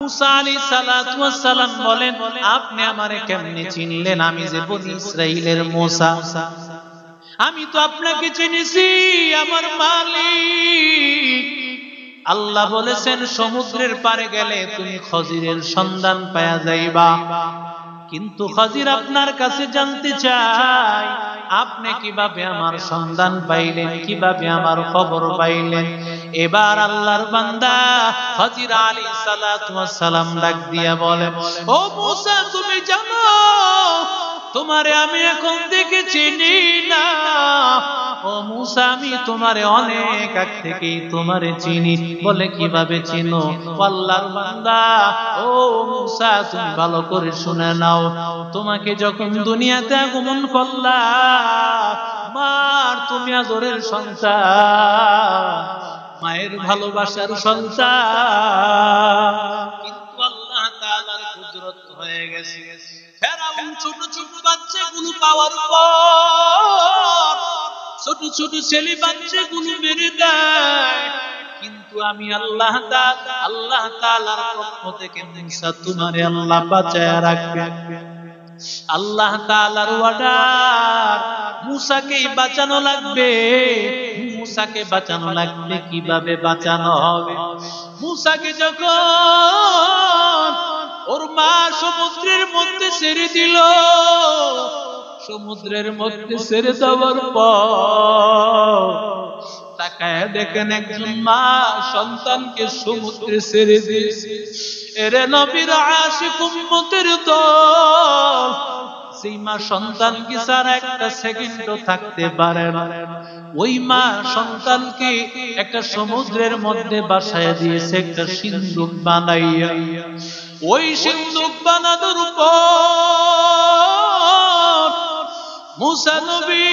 মুসা আলাইহিস সালাতু ওয়াস সালাম বলেন, আপনি আমারে কেমনে চিনলেন? আমি যে বনি ইসরাইলের মুসা, আমি তো আপনাকে চিনেছি আমার মালিক। আল্লাহ বলেছেন সমুদ্রের পারে গেলে তুমি খজিরের সন্ধান পাওয়া যাইবা। কিন্তু খজির আপনার কাছে জানতে চায় আপনি কিভাবে আমার সন্ধান পাইলেন, কিভাবে আমার খবর পাইলেন। এবার আল্লাহর বান্দা খজির আলাইহিস সালাতু ওয়াস সালাম ডাক দিয়া বলে, ও মুসা তুমি জানো তোমারে আমি এখন থেকে চিনি না। ও মুসা আমি তোমারে অনেক আগ থেকেই তোমারে চিনি। বলে কিভাবে চিনো? আল্লাহর বান্দা ও মুসা তুমি ভালো করে শুনে নাও, তোমাকে যখন দুনিয়াতে আগমন করলাম মার তুমি আদরের সন্তান, মায়ের ভালোবাসার সন্তান, কিন্তু আল্লাহ তাআলার কুদরত হয়ে গেছে ফেরাউন ছোট ছোট বাচ্চাগুলো পাওয়ার পর ছোট ছোট ছেলে বাচ্চাগুলো মেরে দেয়। কিন্তু আমি আল্লাহ তাআলার পক্ষ থেকে মুসা তোমারে আল্লাহ বাঁচায়া রাখবে। আল্লাহ তাআলার ওয়ার্ডার, মুসাকে বাঁচানো লাগবে। মুসাকে বাঁচানো লাগবে। কিভাবে বাঁচানো হবে? মুসাকে যখন ওর মা সমুদ্রের মধ্যে ছেড়ে দিল, সমুদ্রের মধ্যে ছেড়ে দেওয়ার পর তাকায় দেখেন একজন মা সন্তানকে সমুদ্রে ছেড়ে দিয়েছে। এরে নবীর আশিক উম্মতের দল, সেই মা সন্তানকে ছাড়া একটা সেকেন্ডও থাকতে পারে না। ওই মা সন্তানকে একটা সমুদ্রের মধ্যে বাসায় দিয়েছে, একটা সিন্দুক বানাইয়া। ওই সিন্দুক বানানোর পর মুসা নবী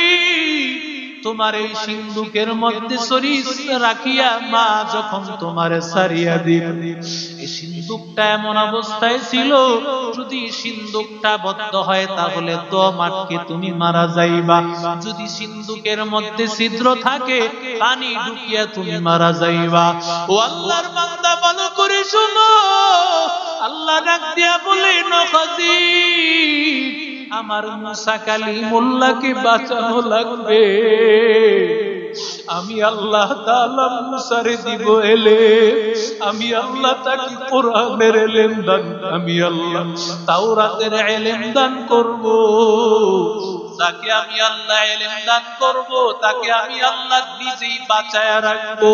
তোমার এই সিন্দুকের মধ্যে শরীর রাখিয়া মা যখন তোমারে সারিয়া দিল, এই সিন্দুকটা এমন অবস্থায় ছিল যদি সিন্দুকটা বদ্ধ হয় তাহলে তো মাটকে তুমি মারা যাইবা। যদি সিন্দুকের মধ্যে ছিদ্র থাকে পানি ঢুকিয়া তুমি মারা যাইবা। ও আল্লাহর বান্দা ভালো করে শোনো, আল্লাহ ডাক দিয়া বলেন, খজির আমার মুসা কালিমুল্লাহকে বাঁচানো লাগবে। আমি আল্লাহ তাআলা মুসারে দিব এলে, আমি আল্লাহ তাকে কোরআনের ইলম দান, আমি আল্লাহ তাওরাতের ইলম দান করব। তাকে আমি আল্লাহ ইলম দান করব, তাকে আমি আল্লাহ নিজেই বাঁচায়া রাখবো।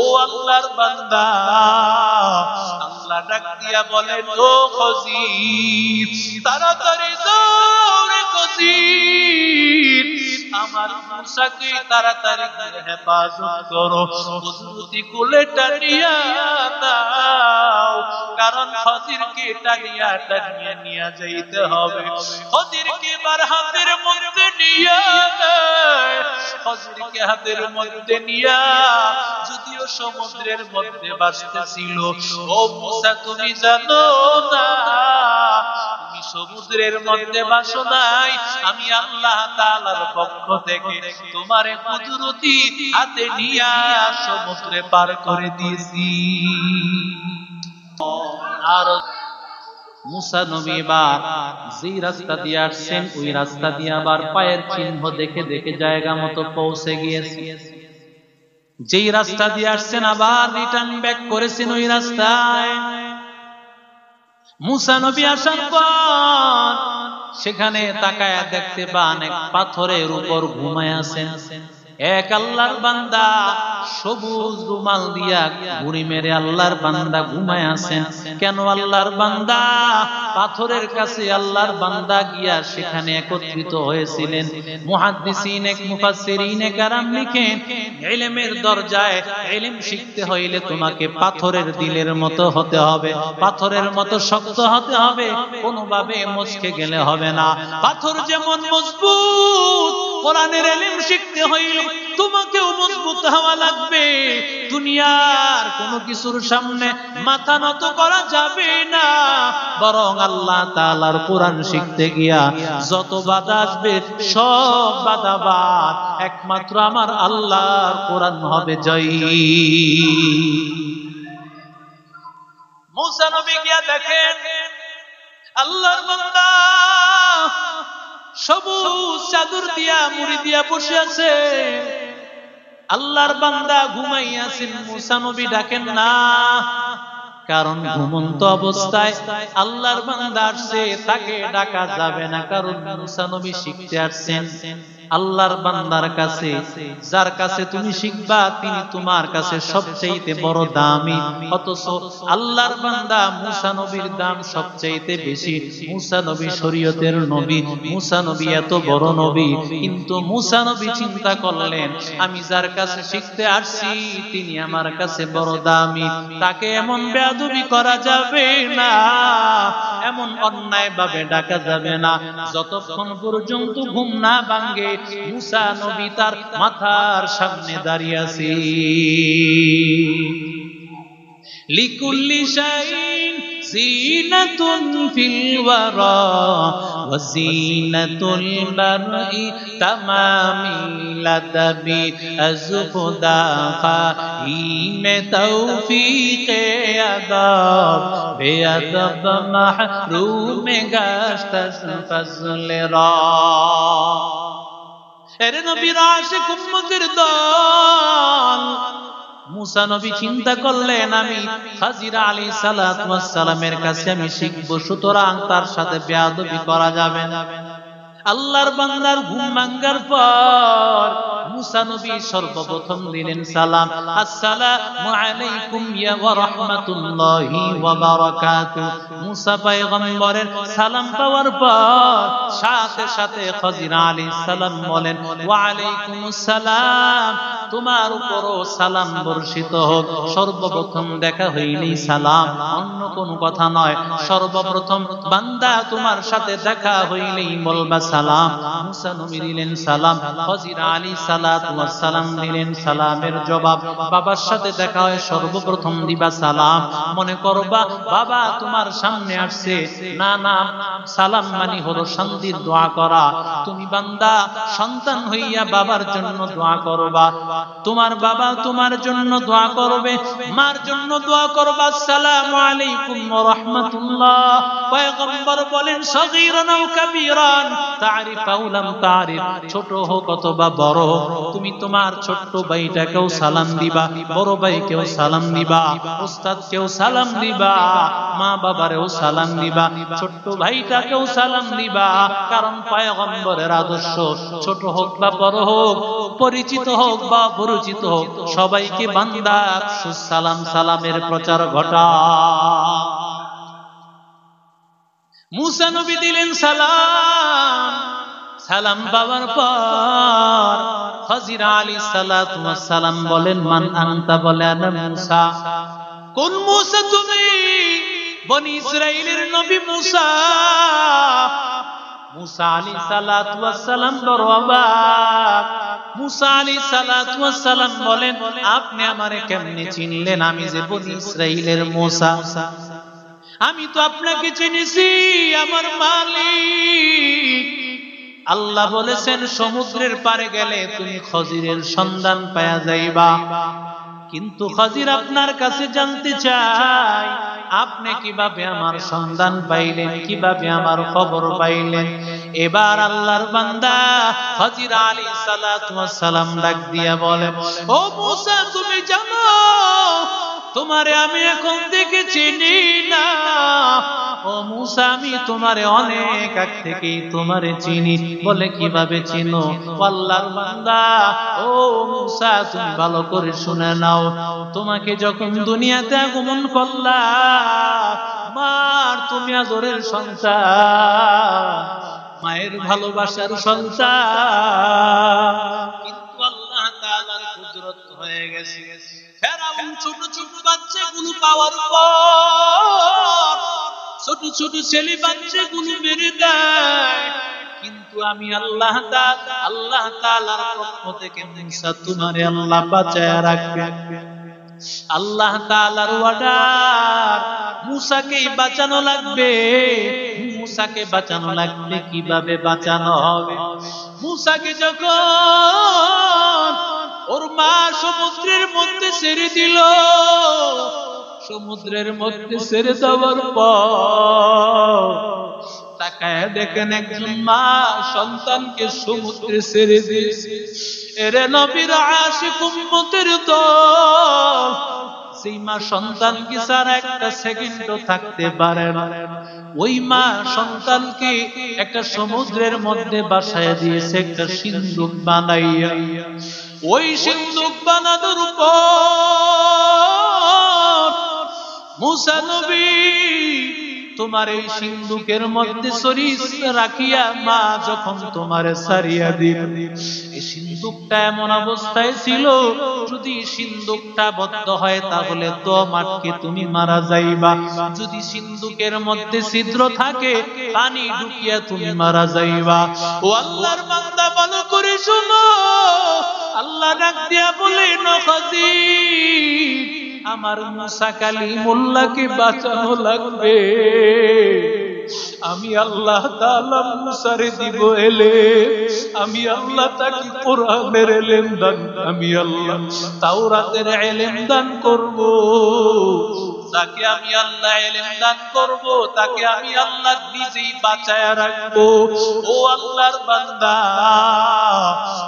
ও আল্লাহর বান্দা, আল্লাহ ডাক দিয়া বলেন, ও খজির তাড়াতাড়ি যাও রে খজির, আমার মুসাকে তাড়াতাড়ি করে হেফাজত করো, কুদরতি কোলে টানিয়া দাও, কারণ খজিরকে টানিয়া টানিয়া নিয়ে যাইতে হবে। খজিরকে বার হাতের মধ্যে নিয়ে নেয়, খজিরকে হাতের মধ্যে নিয়া যদিও সমুদ্রের মধ্যে ভাসতেছিল, ও মুসা তুমি জানো না তুমি সমুদ্রের মধ্যে ভাসো নাই, আমি আল্লাহ তাআলার পক্ষ থেকে তোমারে কুদরতি হাতে নিয়া সমুদ্রে পার করে দিয়েছি। আর মুসা নবী এবার যেই রাস্তা দিয়ে আসছেন ওই রাস্তা দিয়ে আবার পায়ের চিহ্ন দেখে দেখে জায়গা মতো পৌঁছে গিয়েছে। যেই রাস্তা দিয়ে আসছেন আবার রিটার্ন ব্যাক করেছেন ওই রাস্তায়। মুসা নবী আসার পর সেখানে তাকায়া দেখতে পান এক পাথরের উপর ঘুমায় আছেন এক আল্লাহর বান্দা, সবুজ রুমাল দিয়া ঘুড়ি মেরে আল্লাহর বান্দা ঘুমায় আছেন। কেন আল্লাহর বান্দা? পাথরের কাছে আল্লাহর বান্দা গিয়া সেখানে একত্রিত হয়েছিলেন। মুহাদ্দিসিন এক মুফাসসিরিন কেরাম লিখেন, ইলমের দরজায় ইলম শিখতে হইলে তোমাকে পাথরের দিলের মতো হতে হবে, পাথরের মতো শক্ত হতে হবে, কোনোভাবে মুচকে গেলে হবে না। পাথর যেমন মজবুত, কোরআনের ইলম শিখতে হইলে তোমাকেও মজবুত হওয়া লাগবে। দুনিয়ার কোনো কিছুর সামনে মাথা নত করা যাবে না, বরং আল্লাহ তাআলার কোরআন শিখতে গিয়া যত বাধা আসবে সব বাধা বাদ, একমাত্র আমার আল্লাহর কোরআন হবে জয়ী। মুসা নবী গিয়া দেখেন আল্লাহর বান্দা সবুজ চাদর দিয়া মুড়ি দিয়া বসে আছে। আল্লাহর বান্দা ঘুমাইয়াছেন, মুসা নবী ডাকেন না, কারণ ঘুমন্ত অবস্থায় আল্লাহর বান্দা আসছে, তাকে ডাকা যাবে না, কারণ মুসা নবী শিখতে আসছেন আল্লাহর বান্দার কাছে। যার কাছে তুমি শিখবা তিনি তোমার কাছে সবচেয়ে বড় দামি, অথচ আল্লাহর বান্দা মুসা নবীর দাম সবচেয়ে বেশি। মুসা নবী শরীয়তের নবী, মুসা নবী এত বড় নবী, কিন্তু মুসা নবী চিন্তা করলেন আমি যার কাছে শিখতে আসছি তিনি আমার কাছে বড় দামি, তাকে এমন বেয়াদবি করা যাবে না, এমন অন্যায় ভাবে ডাকা যাবে না। যতক্ষণ পর্যন্ত ঘুম না ভাঙে মুসা নবী তার মাথার সামনে দাঁড়িয়ে আছে। লিকুল্লি শাইইন জিনাতুন ফিল ওয়ারা ওয়া জিনাতুল বারই তামামিল আদাবি আযফুদা ফাহিমে তৌফিকে আদব বেআদব মাহরুমে গাশতাস ফজলে রা। এরে নবীর আশিক উম্মতের দল, মুসা নবী চিন্তা করলেন আমি খাজির আলাইহিস সালাতু ওয়াস সালামের কাছে আমি শিখবো, সুতরাং তার সাথে বেয়াদবি করা যাবে না। আল্লাহর বান্দার ঘুম ভাঙার পর মুসা নবী সর্বপ্রথম দিলেন সালাম, আসসালামু আলাইকুম ইয়া ওয়া রাহমাতুল্লাহি ওয়া বারাকাতুহু। মুসা পয়গম্বরের সালাম পাওয়ার পর সাথে সাথে খাজির আলাইহিস সালাম বলেন ওয়া আলাইকুমুস সালাম, তোমার উপরও সালাম বর্ষিত হোক। সর্বপ্রথম দেখা হইলেই সালাম, অন্য কোনো কথা নয়। সর্বপ্রথম বান্দা তোমার সাথে দেখা হইলেই বলবা সালাম। মুসা নবী দিলেন সালাম, খাজির আলাইহিস সালাতু ওয়াস সালাম দিলেন সালামের জবাব। বাবার সাথে দেখা হয় সর্বপ্রথম দিবা সালাম। মনে করবা বাবা তোমার সামনে আসছে, না না, সালাম মানে হলো শান্তির দোয়া করা। তুমি বান্দা সন্তান হইয়া বাবার জন্য দোয়া করবা, তোমার বাবা তোমার জন্য দোয়া করবে, মার জন্য দোয়া করবা, আসসালামু আলাইকুম ওয়া রাহমাতুল্লাহ। পয়গম্বর বলেন সগীরান আও কাবীরান তারিফ আও লাম তারিফ, ছোট হোক অথবা বড় হোক, তুমি তোমার ছোট্ট ভাইটাকেও সালাম দিবা, বড় ভাইকেও সালাম দিবা, উস্তাদকেও সালাম দিবা, মা বাবারেও সালাম দিবা, ছোট্ট ভাইটাকেও সালাম দিবা। কারণ পয়গম্বরের আদর্শ ছোট হোক বা বড় হোক, পরিচিত হোক বা পরিচিত হোক, সবাইকে বান্দা সালাম সালামের প্রচার ঘটা। মুসা নবী দিলেন সালাম, সালাম পাওয়ার পর খাজির আলাইহিস সালাতু ওয়াস সালাম বলেন মান আনতা, বলে আনা মুসা। কোন মুসা তুমি? বনি ইসরাইলের নবী মুসা। মুসা আলাইহিস সালাতু ওয়াস সালাম বড় অবাক। মুসা আলাইহিস সালাতু ওয়াস সালাম বলেন আপনি আমারে কেমনে চিনলেন? আমি যে বনি ইসরাইলের মুসা, আমি তো আপনাকে চিনেছি আমার মালিক। আল্লাহ বলেছেন সমুদ্রের পারে গেলে তুমি খজিরের সন্ধান পাওয়া যাইবা। কিন্তু খজির আপনার কাছে জানতে চায় আপনি কিভাবে আমার সন্ধান পাইলেন, কিভাবে আমার খবর পাইলেন। এবার আল্লাহর বান্দা খজির আলাইহিস সালাতু ওয়াস সালাম ডাক দিয়া বলে ও মুসা তুমি জানো তোমারে আমি এখন থেকে চিনি না। ও মুসা আমি তোমারে অনেক আগ থেকেই তোমারে চিনি। বলে কিভাবে চিনো? আল্লাহর বান্দা ও মুসা তুমি ভালো করে শুনে নাও, তোমাকে যখন দুনিয়াতে আগমন করলা মার তুমি আদরের সন্তান, মায়ের ভালোবাসার সন্তান, কিন্তু আল্লাহ তাআলার কুদরত হয়ে গেছে ফেরাউন ছোট ছোট বাচ্চাগুলো পাওয়ার পর ছোট ছোট ছেলে বাচ্চাগুলো মেরে দেয়। কিন্তু আমি আল্লাহ তাআলার পক্ষ থেকে মুসা তোমারে আল্লাহ বাঁচায়া রাখবে। আল্লাহ তাআলার ওয়ার্ডার, মুসাকে বাঁচানো লাগবে। মুসাকে বাঁচানো লাগবে। কিভাবে বাঁচানো হবে? মুসাকে যখন ওর মা সমুদ্রের মধ্যে ছেড়ে দিল, সমুদ্রের মধ্যে ছেড়ে দেওয়ার পর তাকায় দেখেন একজন মা সন্তানকে সমুদ্রে ছেড়ে দিয়েছে। এরে নবীর আশিক উম্মতের দল, সেই মা সন্তানকে ছাড়া একটা সেকেন্ডও থাকতে পারে না। ওই মা সন্তানকে একটা সমুদ্রের মধ্যে বাসায় দিয়েছে একটা সিন্দুক বানাইয়া। ওই সিন্দুক বানানোর পর মুসা নবী তোমার এই সিন্দুকের মধ্যে শরীর রাখিয়া মা যখন তোমারে সারিয়া দিল, এই সিন্দুকটা এমন অবস্থায় ছিল যদি সিন্দুকটা বদ্ধ হয় তাহলে তো মাঠকে তুমি মারা যাইবা, যদি সিন্দুকের মধ্যে ছিদ্র থাকে পানি ঢুকিয়া তুমি মারা যাইবা। ও আল্লাহর বান্দা ভালো করে শোনো, আল্লাহ ডাক দিয়া বলেন খাজির আমার মুসা কালিমুল্লাহকে বাঁচানো লাগবে। আমি আল্লাহ তাআলা মুসারে দিব এলেম, আমি আল্লাহ তাকে কোরআনের এলেম দান, আমি আল্লাহ তাওরাতের এলেম দান করব। তাকে আমি আল্লাহ এলেম দান করব, তাকে আমি আল্লাহ নিজেই বাঁচায়া রাখবো। ও আল্লাহর বান্দা,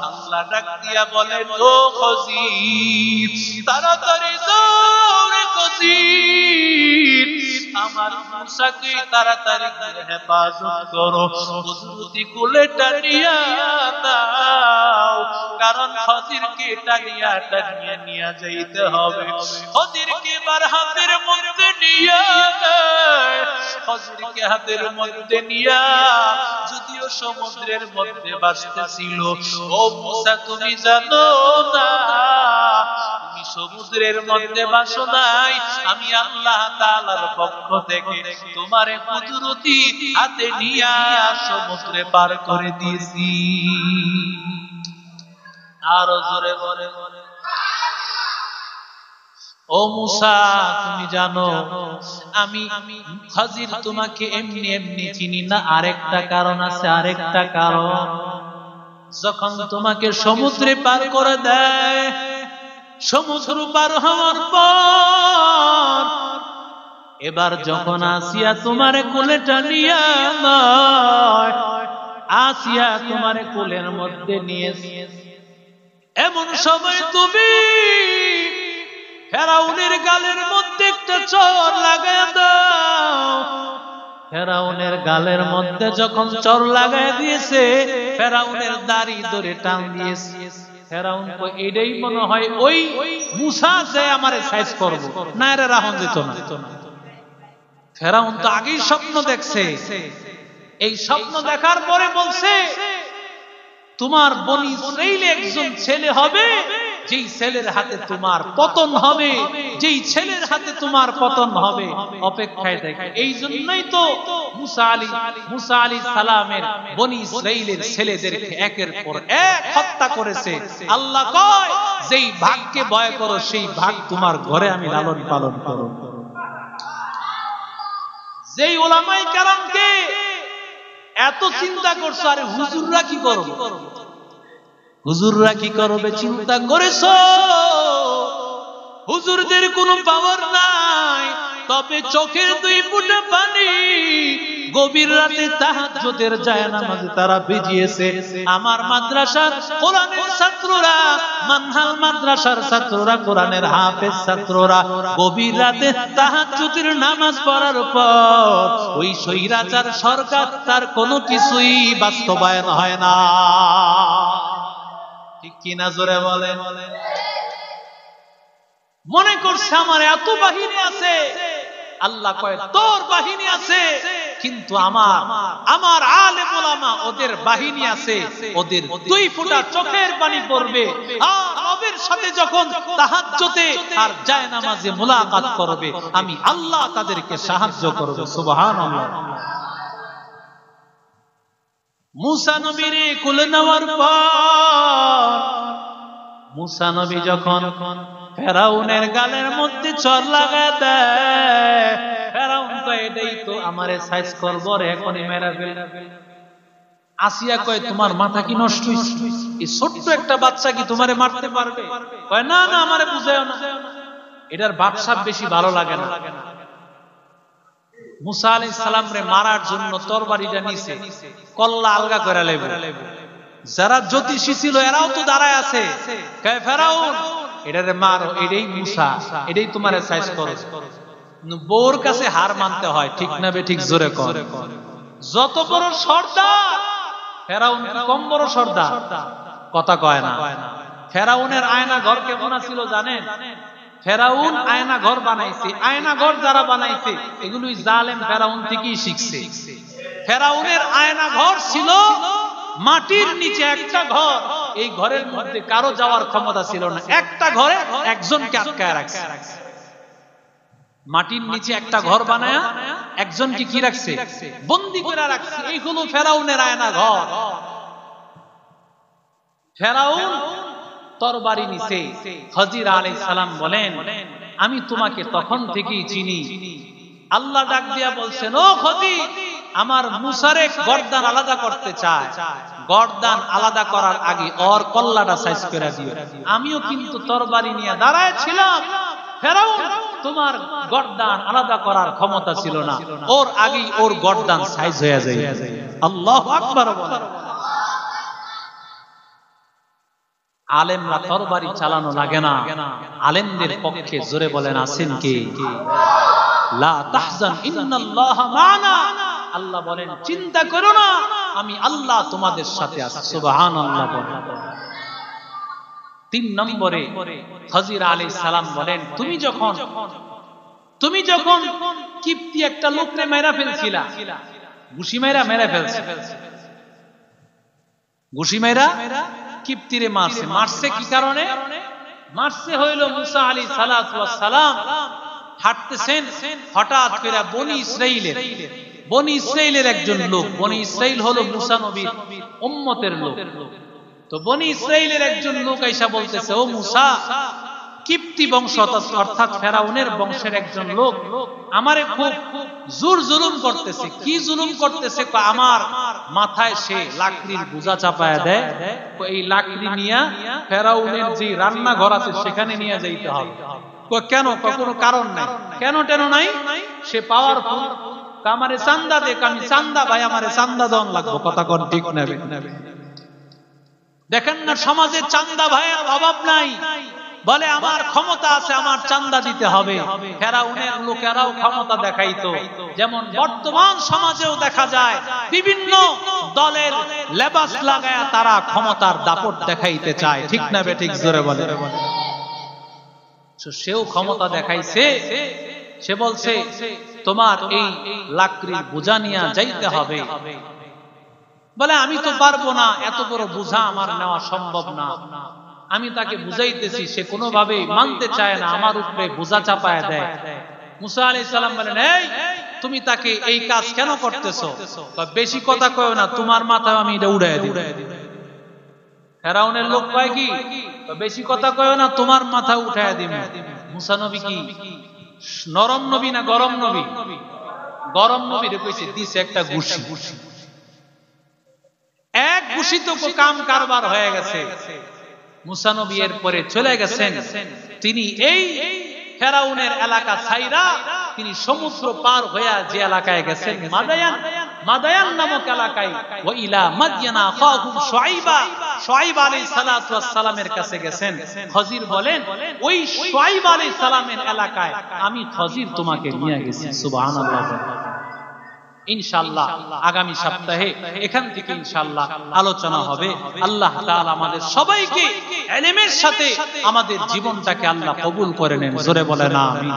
আল্লাহ ডাক দিয়া বলেন ও খজির তাড়াতাড়ি যাও রে খজির, আমার মুসাকে তাড়াতাড়ি করে হেফাজত করো, কুদরতি কোলে টানিয়া দাও, কারণ খজিরকে টানিয়া টানিয়া নিয়ে যাইতে হবে। খজিরকে বার হাতের মধ্যে নিয়ে খজিরকে হাতের মধ্যে নিয়া যদিও সমুদ্রের মধ্যে ভাসতেছিল, ও মুসা তুমি জানো না তুমি সমুদ্রের মধ্যে ভাসো নাই, আমি আল্লাহ তাআলার পক্ষ থেকে তোমারে কুদরতি হাতে নিয়া সমুদ্রে পার করে দিয়েছি। আরো জোরে বলে ও মুসা তুমি জানো আমি খাজির তোমাকে এমনি এমনি চিনি না, আরেকটা কারণ আছে, আরেকটা কারণ। যখন তোমাকে সমুদ্রে পার করে দেয়, সমুদ্র পার হওয়ার পর এবার যখন আসিয়া তোমারে কোলে টানিয়া নয়, আসিয়া তোমারে কোলের মধ্যে নিয়েছে, এমন সময় তুমি ফেরাউনের গালের মধ্যে একটা চর লাগায় দাও। ফেরাউনের গালের মধ্যে যখন চর লাগায় দিয়েছে, ফেরাউনের দাড়ি ধরে টান দিয়েছে। ফেরাউন তো এটাই মনে হয় ওই মুসা যে আমারে সাইজ করব, না এরা রাহন দিত না। ফেরাউন তো আগেই স্বপ্ন দেখছে, এই স্বপ্ন দেখার পরে বলছে তোমার বনি ইসরাইলে একজন ছেলে হবে, যেই ছেলের হাতে তোমার পতন হবে, যেই ছেলের হাতে তোমার পতন হবে, অপেক্ষায় দেখে। এই জন্যই তো মুসা আলাইহিস সালামের বনি ইসরাইলের ছেলেদেরকে একের পর এক হত্যা করেছে। আল্লাহ কয় যেই ভাগকে ভয় করো সেই ভাগ তোমার ঘরে আমি লালন পালন করব। যেই উলামায়ে কেরামকে এত চিন্তা করছো, আরে হুজুররা কি করবে, হুজুররা কি করবে চিন্তা করেছো? হুজুরদের কোনো পাওয়ার নাই, তবে চোখের দুই ফোঁটা পানি গভীর রাতে তাহাজ্জুদের জায়নামাজে তারা ভিজিয়েছে। আমার মাদ্রাসার কোরআনের ছাত্ররা, মানহাল মাদ্রাসার ছাত্ররা, কোরআনের হাফেজ ছাত্ররা গভীর রাতে তাহাজ্জুদের নামাজ পড়ার পর ওই স্বৈরাচার সরকার তার কোনো কিছুই বাস্তবায়ন হয় না। ঠিক কি না জোরে বলেন? মনে করছে আমার এত বাহিনী আছে, আল্লাহ কয় তোর বাহিনী আছে, কিন্তু আমার আলেম উলামা ওদের বাহিনী আছে, ওদের দুই ফোঁটা চোখের পানি পড়বে আর রবের সাথে যখন তাহাজ্জুদে আর জায়নামাজে মুলাকাত করবে, আমি আল্লাহ তাদেরকে সাহায্য করব। সুবহানাল্লাহ। মুসা নবীরে কোলে নেওয়ার পর মুসা নবী যখন ফেরাউনের গালের মধ্যে চর লাগায় দেয়, ফেরাউন তো এটাই তো আমারে সাইজ করব রে, এখনই মেরে ফেলবে। আসিয়া কয় তোমার মাথা কি নষ্ট হইছে? এই ছোট্ট একটা বাচ্চা কি তোমারে মারতে পারবে? কয় না না, আমারে বুঝায়ও না। এটার বাদশা বেশি ভালো লাগে না। মুসা আলাইহিস সালাম রে মারার জন্য তরবারিটা নিছে, কল্লা আলগা করে লেবে। যারা জ্যোতিষী ছিল এরাও তো দাঁড়ায় আছে, কয় ফেরাউন এটারে মারো, এটাই মুসা, এটাই তোমারে সাইজ করো। বউর কাছে হার মানতে হয়, ঠিক না বে ঠিক? জোরে কর। যত বড় সর্দার ফেরাউন কম বড় সর্দার? কথা কয় না। ফেরাউনের আয়না ঘর কেমন ছিল জানেন? ফেরাউন আয়না ঘর বানাইছে। আয়না ঘর যারা বানাইছে এগুলোই জালেম ফেরাউন থেকেই শিখছে। ফেরাউনের আয়না ঘর ছিল মাটির নিচে একটা ঘর, এই ঘরের মধ্যে কারো যাওয়ার ক্ষমতা ছিল না, একটা ঘরে একজনকে আটকায় রাখছে। মাটির নিচে একটা ঘর বানায়া একজনকে কি রাখছে? বন্দী করে রাখছে। এই হলো ফেরাউনের আয়না ঘর। ফেরাউন তরবারি নিছে। খজির আলাইহিস সালাম বলেন, আমি তোমাকে তখন থেকেই চিনি। আল্লাহ ডাক দিয়া বলছেন, ও খজির, আমার মুসারে গর্দান আলাদা করতে চায়, গর্দান আলাদা করার আগে ওর কল্লাটা সাইজ করে দিও। আমিও কিন্তু তরবারি নিয়ে দাঁড়ায় ছিলাম, ফেরাউন তোমার গর্দান আলাদা করার ক্ষমতা ছিল না, ওর আগেই ওর গর্দান সাইজ হয়ে যায়। আল্লাহু আকবার বলেন। আলেমরা তরবারি চালানো লাগে না, আলেমদের পক্ষে জোরে বলেন আছেন কে? লা তাহজান ইন্নাল্লাহা মা'না। আল্লাহ বলেন চিন্তা করো না, আমি আল্লাহ তোমাদের সাথে আছি। সুবহানাল্লাহ বলেন। 3 নম্বরে খজির আলাইহিস সালাম বলেন, তুমি যখন কিপ্তি একটা লোককে মেরে ফেলছিলা, ঘুষি মেরা মেরে ফেলছে, ঘুষি মেরা কিপ্তিরে মারছে কি কারণে মারছে? হইল মুসা আলাইহিস সালাতু ওয়াস সালাম হাঁটতেছেন, হঠাৎ করে বনি ইসরাইলের একজন লোক, বনি ইসরাইল হলো মুসা নবীর উম্মতের লোক, তো বনি ইসরাইলের একজন লোক আইসা বলতেছে, ও মুসা, কিপ্তি বংশ অর্থাৎ ফেরাউনের বংশের একজন লোক আমারে খুব জোর জুলুম করতেছে। কি জুলুম করতেছে? আমার মাথায় সে লাকড়ির বোঝা চাপায়া দেয়, এই লাকড়ি নিয়া ফেরাউনের যে রান্নাঘর আছে সেখানে নিয়ে যাইতে হবে। কেন? কোনো কারণ নাই। কেন টেন নাই? সে পাওয়ারফুল, আমারে চান্দা দেখ, আমি চান্দা ভাই, আমারে চান্দা দন লাগবো। কথা কোন ঠিক নেবে? দেখেন না সমাজে চান্দা ভাইয়ের অভাব নাই, বলে আমার ক্ষমতা আছে, আমার চান্দা দিতে হবে। ফেরাউনের লোকেরাও ক্ষমতা দেখাইতো, যেমন বর্তমান সমাজেও দেখা যায় বিভিন্ন দলের লেবাস লাগায়া তারা ক্ষমতার দাপট দেখাইতে চায়, ঠিক না বে ঠিক? জোরে বলে। সেও ক্ষমতা দেখাইছে, সে বলছে তোমার এই লাকড়ির বোঝা নিয়ে যাইতে হবে। বলে আমি তো পারবো না, এত বড় বোঝা আমার নেওয়া সম্ভব না। আমি তাকে বুঝাইতেছি, সে কোনোভাবেই মানতে চায় না, আমার উপরে বোঝা চাপায় দেয়। মুসা আলাইহিস সালাম বলেন, এই তুমি তাকে এই কাজ কেন করতেছো? বেশি কথা কয়ো না, তোমার মাথায় আমি এটা উড়াইয়া দিব। ফেরাউনের লোক কয় কি? বেশি কথা কয়ো না, তোমার মাথা উঠাইয়া দিব। মুসা নবী কি নরম নবী না গরম নবী? গরম নবী রে কইছে, দিছে একটা ঘুষি। এক ঘুষি তো কাম কারবার হয়ে গেছে। মুসা নবী এর পরে চলে গেছেন, তিনি এই ফেরাউনের এলাকা ছাইরা তিনি সমুদ্র পার হয়ে যে এলাকায় গেছেন, মাদায়ান নামক এলাকায়, ওয়া ইলা মাদয়ানা আখাহুম শুআইবা, শুআইব আলাইহিস সালাতু ওয়াস সালামের কাছে গেছেন। খজির বলেন, ওই শুআইব আলাইহিস সালামের এলাকায় আমি খজির তোমাকে নিয়ে গেছি। সুবহানাল্লাহ। ইনশাআল্লাহ আগামী সপ্তাহে এখান থেকে ইনশাআল্লাহ আলোচনা হবে। আল্লাহ তাআলা আমাদের সবাইকে ইলমের সাথে আমাদের জীবনটাকে আল্লাহ কবুল করে নেন। জোরে বলেন আমিন।